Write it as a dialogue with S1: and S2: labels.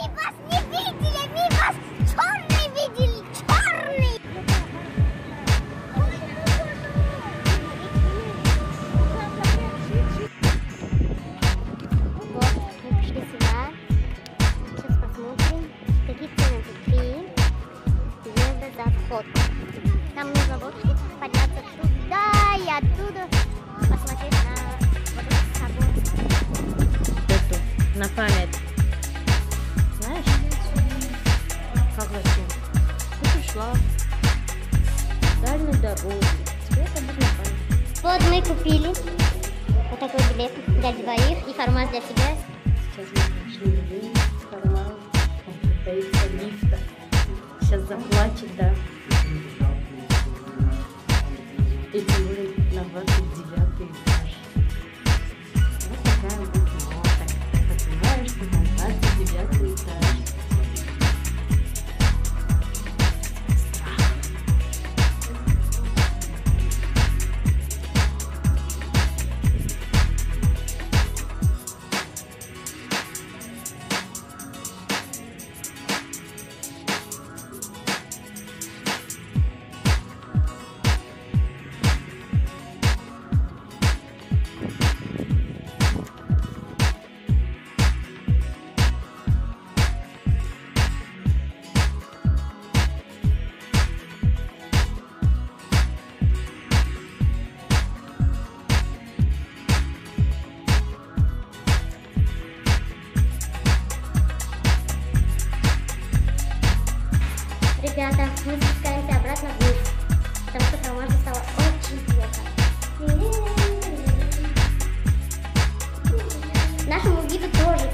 S1: Мы вас не видели, мы вас черный видели, черный. Вот, мы пришли сюда. Сейчас посмотрим, какие цены тут. 3 евро за вход. Нам нужно вот подняться туда и оттуда посмотреть на вот этот собор.
S2: Эту, на память. Знаешь? Как зачем? Ты пришла. Дальнюю дорогу. Тебе это будет на память.
S1: Вот мы купили вот такой билет для двоих и формат для себя.
S2: Сейчас мы пришли вниз, формат. Он боится лифта. Сейчас заплачет, да. И тем более на 29 этаж. Вот такая вот нота. Понимаешь, что на 29 этаж.
S1: Ребята, мы спускаемся обратно вниз, потому что формата стало очень плохо. Нашему гиду тоже